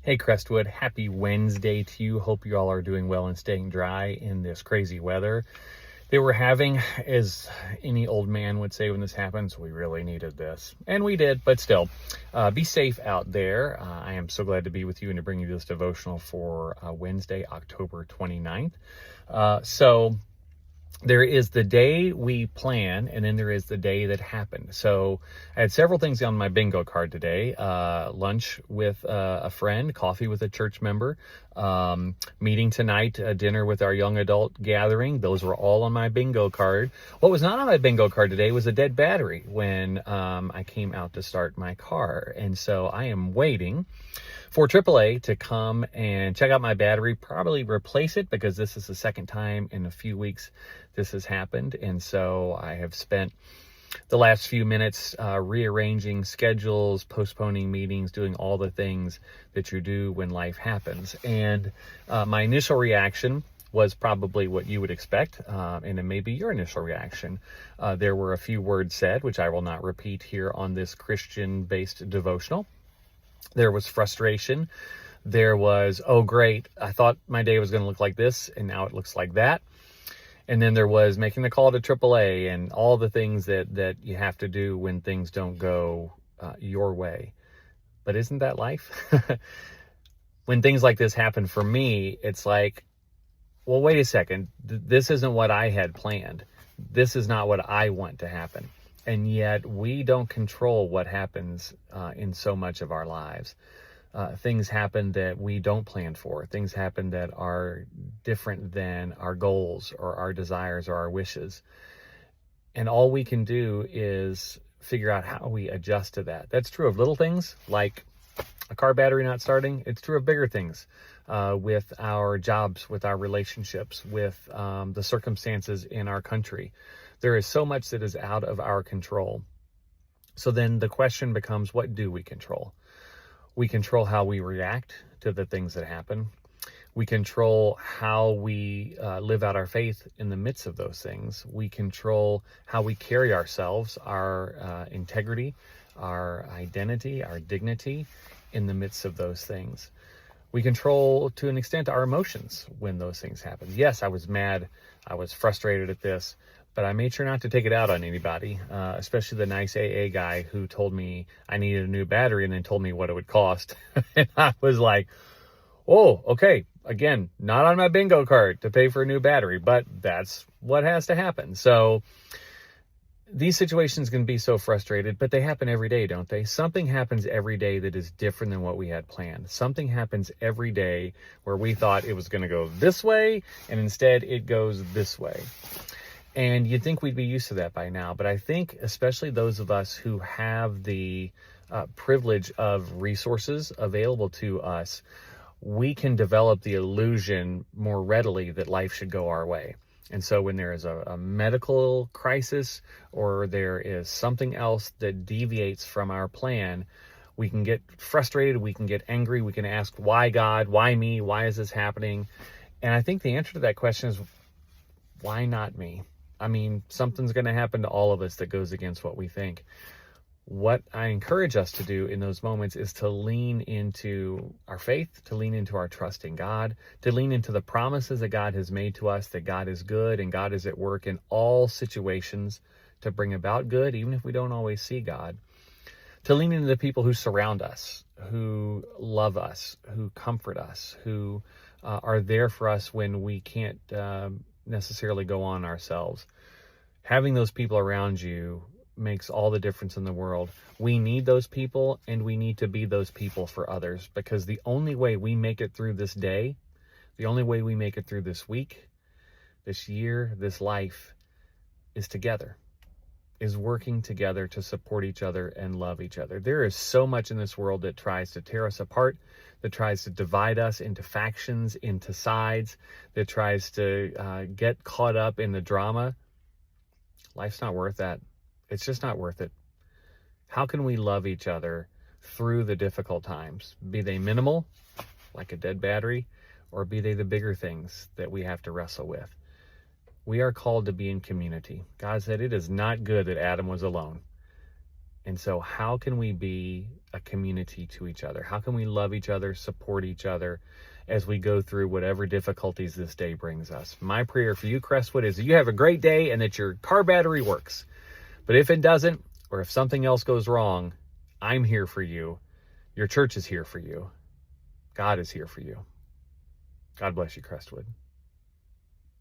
Hey Crestwood, happy Wednesday to you. Hope you all are doing well and staying dry in this crazy weather that we're having. As any old man would say when this happens, we really needed this. And we did, but still, be safe out there. I am so glad to be with you and to bring you this devotional for Wednesday, October 29th. So there is the day we plan, and then there is the day that happened. So I had several things on my bingo card today. Lunch with a friend, coffee with a church member, meeting tonight, dinner with our young adult gathering. Those were all on my bingo card. What was not on my bingo card today was a dead battery when I came out to start my car. And so I am waiting for AAA to come and check out my battery, probably replace it, because this is the second time in a few weeks this has happened. And so I have spent the last few minutes rearranging schedules, postponing meetings, doing all the things that you do when life happens. And my initial reaction was probably what you would expect, and it may be your initial reaction. There were a few words said, which I will not repeat here on this Christian-based devotional. There was frustration. There was, oh, great, I thought my day was going to look like this, and now it looks like that. And then there was making the call to AAA and all the things that you have to do when things don't go your way. But isn't that life? When things like this happen for me, it's like, well, wait a second. This isn't what I had planned. This is not what I want to happen. And yet we don't control what happens in so much of our lives. Things happen that we don't plan for. Things happen that are different than our goals or our desires or our wishes. And all we can do is figure out how we adjust to that. That's true of little things like a car battery not starting. It's true of bigger things with our jobs, with our relationships, with the circumstances in our country. There is so much that is out of our control. So then the question becomes, what do we control? We control how we react to the things that happen. We control how we live out our faith in the midst of those things. We control how we carry ourselves, our integrity, our identity, our dignity in the midst of those things. We control, to an extent, our emotions when those things happen. Yes, I was mad. I was frustrated at this. But I made sure not to take it out on anybody, especially the nice AA guy who told me I needed a new battery and then told me what it would cost. And I was like, oh, okay. Again, not on my bingo card to pay for a new battery, but that's what has to happen. So these situations can be so frustrated, but they happen every day, don't they? Something happens every day that is different than what we had planned. Something happens every day where we thought it was going to go this way, and instead it goes this way. And you'd think we'd be used to that by now. But I think especially those of us who have the privilege of resources available to us, we can develop the illusion more readily that life should go our way. And so when there is a medical crisis or there is something else that deviates from our plan, we can get frustrated, we can get angry, we can ask, why God, why me, why is this happening? And I think the answer to that question is, why not me? I mean, something's going to happen to all of us that goes against what we think. What I encourage us to do in those moments is to lean into our faith, to lean into our trust in God, to lean into the promises that God has made to us, that God is good and God is at work in all situations to bring about good, even if we don't always see God. To lean into the people who surround us, who love us, who comfort us, who are there for us when we can't necessarily go on ourselves. Having those people around you makes all the difference in the world. We need those people, and we need to be those people for others, because the only way we make it through this day, the only way we make it through this week, this year, this life, is together, is working together to support each other and love each other. There is so much in this world that tries to tear us apart, that tries to divide us into factions, into sides, that tries to get caught up in the drama. Life's not worth that. It's just not worth it. How can we love each other through the difficult times? Be they minimal, like a dead battery, or be they the bigger things that we have to wrestle with? We are called to be in community. God said it is not good that Adam was alone. And so how can we be a community to each other? How can we love each other, support each other as we go through whatever difficulties this day brings us? My prayer for you, Crestwood, is that you have a great day and that your car battery works. But if it doesn't, or if something else goes wrong, I'm here for you. Your church is here for you. God is here for you. God bless you, Crestwood.